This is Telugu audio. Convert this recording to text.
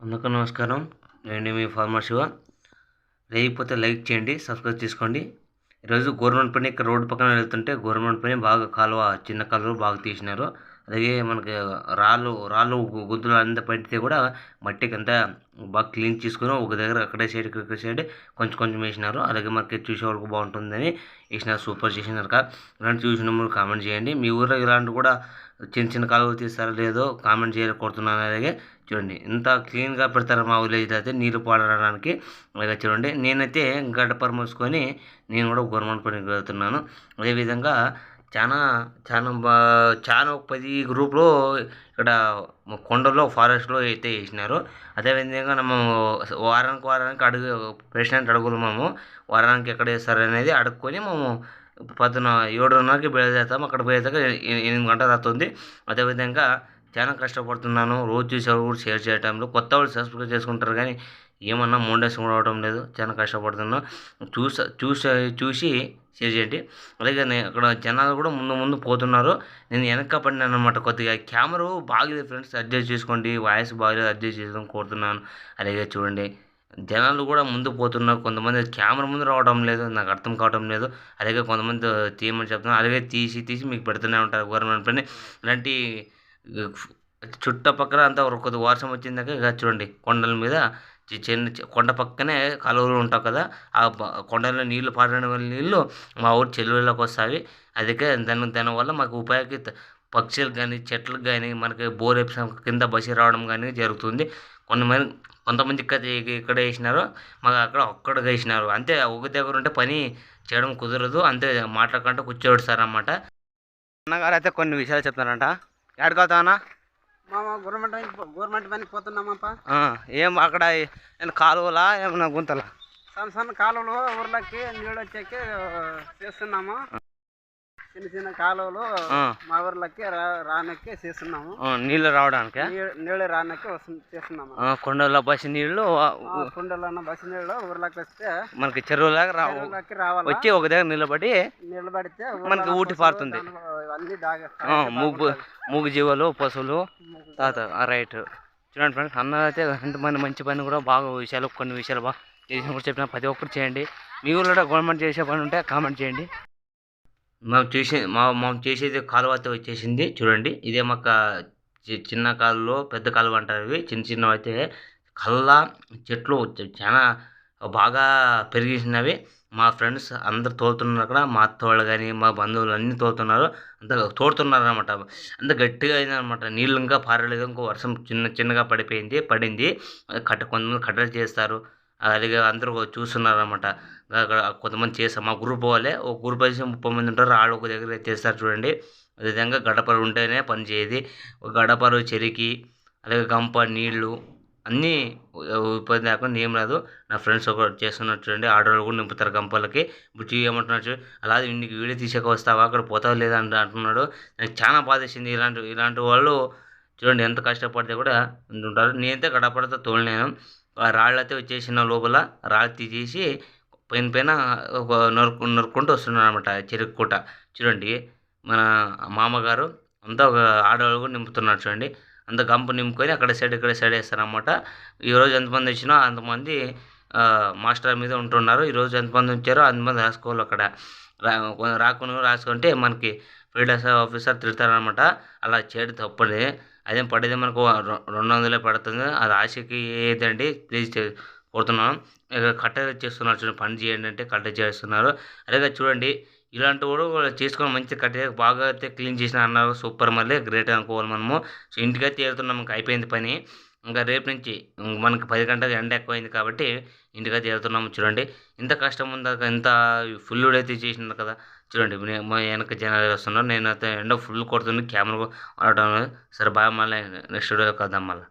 అందరికీ నమస్కారం. నేను మీ ఫార్మర్ శివ. లేకపోతే లైక్ చేయండి, సబ్స్క్రైబ్ చేసుకోండి. ఈరోజు గవర్నమెంట్ పని ఇక్కడ రోడ్డు పక్కన వెళ్తుంటే గవర్నమెంట్ పని బాగా కాలువ చిన్న కాలువ బాగా తీసినారు. అలాగే మనకి రాళ్ళు గుంతలు అంతా పడితే కూడా మట్టికి అంతా బాగా క్లీన్ చేసుకుని ఒక దగ్గర అక్కడే సైడ్ ఇక్కడ సైడ్ కొంచెం కొంచెం వేసినారు. అలాగే మనకి చూసేవాళ్ళకి బాగుంటుందని వేసినారు. సూపర్ చేసినారు కదా. ఇలాంటి చూసినప్పుడు కామెంట్ చేయండి. మీ ఊళ్ళో ఇలాంటి కూడా చిన్న చిన్న కాలువలు తీస్తారో లేదో కామెంట్ చేయాలి కోరుతున్నాను. అలాగే చూడండి ఇంత క్లీన్గా పెడతారు మా విలేజ్లో అయితే నీళ్ళు పాడడానికి. అలాగే చూడండి నేనైతే గడ్డపర మూసుకొని నేను కూడా గవర్నమెంట్ పనికి వెళ్తున్నాను. అదేవిధంగా చాలా చాలా చాలా 10 గ్రూపులు ఇక్కడ కొండల్లో ఫారెస్ట్లో అయితే వేసినారు. అదేవిధంగా మేము వారానికి అడుగు ప్రెసిడెంట్ అడుగులు మేము వారానికి ఎక్కడ వేస్తారనేది అడుక్కొని మేము పొద్దున 7:30కి బయలుదేరుతాం. అక్కడ పోయేదాకా 8 గంటలు అవుతుంది. అదేవిధంగా చాలా కష్టపడుతున్నాను. రోజు చూసేవాళ్ళు కూడా షేర్ చేయటంలో కొత్త వాళ్ళు సబ్స్క్రైబ్ చేసుకుంటారు కానీ ఏమన్నా మోండేషన్ కూడా అవడం లేదు. చాలా కష్టపడుతున్నాను. చూసి షేర్ చేయండి. అలాగే అక్కడ జనాలు కూడా ముందు పోతున్నారు. నేను వెనక పడినాను అనమాట. కొద్దిగా కెమెరా బాగలేదు ఫ్రెండ్స్, అడ్జస్ట్ చేసుకోండి. వాయిస్ బాగలేదు, అడ్జస్ట్ చేసుకొని కోరుతున్నాను. అలాగే చూడండి జనాలు కూడా ముందు పోతున్నారు. కొంతమంది కెమెరా ముందు రావడం లేదు, నాకు అర్థం కావడం లేదు. అలాగే కొంతమంది తీయమని చెప్తున్నారు. అలాగే తీసి మీకు పెడుతూనే ఉంటారు గవర్నమెంట్ పని. ఇలాంటి చుట్టుపక్కల అంతా కొద్దిగా వర్షం వచ్చిందాక ఇక చూడండి కొండల మీద చిన్న కొండ పక్కనే కాలువలు ఉంటాయి కదా, ఆ కొండలో నీళ్లు పారడం వల్ల నీళ్లు మా ఊరు చెరువులోకి వస్తాయి. అందుకే దానివల్ల మాకు ఉపయోగకి పక్షులకు కానీ చెట్లకు కానీ మనకి బోర్ కింద బసి రావడం కానీ జరుగుతుంది. కొంతమంది ఇక్కడ వేసినారు, మాకు అక్కడ వేసినారు. అంతే ఒక దగ్గర ఉంటే పని చేయడం కుదరదు. అంతే మాట్లాడకుండా కూర్చోబెడతారన్నమాట. అన్నగారు అయితే కొన్ని విషయాలు చెప్తున్నారంట. ఎక్కడికి వెళ్తామన్నా? గవర్నమెంట్ పనికి పోతున్నామప్ప. ఏం అక్కడ కాలువలా ఏమన్నా గుంతలా? సన్న కాలువలు ఊర్లకి నీళ్ళు వచ్చాక చేస్తున్నాము. చిన్న కాలువలు మా ఊర్లకి రానక్కి చేస్తున్నాము. నీళ్ళు రావడానికి నీళ్ళు రానక్కి చేస్తున్నాము. కొండల బసి నీళ్ళు కొండలో బసి నీళ్ళు ఊర్లకి వస్తే మనకి చెరువులాగా రావాలి. వచ్చి ఒక దగ్గర నిలబడితే మనకి ఊటి పారుతుంది. మూగు జీవాలు పశువులు రైట్. చూడండి ఫ్రెండ్స్, అన్న అయితే ఎంతమంది మంచి పని కూడా బాగా కొన్ని విషయాలు బాగా చేసిన కూడా చెప్పిన ప్రతి ఒక్కరు చేయండి. మీ ఊళ్ళో గవర్నమెంట్ చేసే పని ఉంటే కామెంట్ చేయండి. మేము చేసేది కాలువ అయితే వచ్చేసింది. చూడండి ఇదే మాకు చిన్న కాలువలో పెద్ద కాలువ అంటారు. ఇవి చిన్నవి అయితే కళ్ళ చెట్లు చాలా బాగా పెరిగేసినవి. మా ఫ్రెండ్స్ అందరు తోలుతున్నారు అక్కడ. మా అత్త వాళ్ళు కానీ మా బంధువులు అన్నీ తోలుతున్నారు. అంత తోడుతున్నారు అనమాట. అంత గట్టిగా అయిందనమాట. నీళ్ళు ఇంకా పారలేదు. ఇంకో వర్షం చిన్నగా పడింది. కొంతమంది కట్టెలు చేస్తారు. అలాగే అందరూ చూస్తున్నారు అనమాట. అక్కడ కొంతమంది చేస్తారు. మా గ్రూప్ వాళ్ళే ఒక గ్రూప్ వేసి 30 మంది ఉంటారు. వాళ్ళు ఒక దగ్గర చేస్తారు చూడండి. అదేవిధంగా గడపరు ఉంటేనే పని చేయదు. గడపరు చెరికి అలాగే గంప నీళ్లు అన్నీ ఇబ్బంది లేకుండా ఏం రాదు. నా ఫ్రెండ్స్ ఒక చేస్తున్నారు చూడండి. ఆడవాళ్ళు కూడా నింపుతారు గంపలకి. ఇప్పుడు ఏమంటున్నారు, అలాగే ఇంటికి వీడియో తీసాక వస్తావా, అక్కడ పోతావా లేదా అంటున్నాడు. నాకు చాలా బాధ వేసింది. ఇలాంటి వాళ్ళు చూడండి ఎంత కష్టపడితే కూడా ఉంటారు. నేనైతే గడపడతో తోలినాను. ఆ రాళ్ళు అయితే వచ్చేసిన లోపల రాళ్ళు తీసేసి పైన ఒక నరుక్కుంటూ వస్తున్నాడు అనమాట చెరుక్కుంట. చూడండి మన మామగారు అంతా ఒక ఆడవాళ్ళు కూడా నింపుతున్నారు చూడండి. అంత గంప నింపుకొని ఇక్కడ సైడ్ వేస్తారనమాట. ఈరోజు ఎంతమంది వచ్చినా అంతమంది మాస్టర్ మీద ఉంటున్నారు. ఈరోజు ఎంతమంది వచ్చారో అంతమంది రాసుకోవాలి. అక్కడ రాసుకుంటే మనకి ఫీల్డ్ ఆఫీసర్ తిడతారనమాట. అలా చేయడం తప్పది. అదేం పడేది మనకు 200 పడుతుంది. అది ఆశకి ఏదండి, ప్లీజ్ కోరుతున్నాను. కట్టెలు చేస్తున్నారు చూడండి. పని చేయండి అంటే కట్టె చేస్తున్నారు. అలాగే చూడండి ఇలాంటి కూడా చేసుకొని మంచి కట్టె బాగా అయితే క్లీన్ చేసిన అన్నారు. సూపర్, మళ్ళీ గ్రేట్ అనుకోవాలి మనము. సో ఇంటికైతే వెళ్తున్నాం, మనకు అయిపోయింది పని. ఇంకా రేపు నుంచి మనకి 10 గంటలకు ఎండ ఎక్కువైంది కాబట్టి ఇంటికైతే వెళ్తున్నాము. చూడండి ఇంత కష్టం ఉందా, ఇంత ఫుల్ అయితే చేసినారు కదా. చూడండి మా వెనక జనాలు వస్తున్నారు. నేను అయితే ఎండ ఫుల్ కొడుతుంది. కెమెరా వాడటం. సరే బాగా, మళ్ళీ నెక్స్ట్ వీడియోలో కలుద్దాం మళ్ళీ.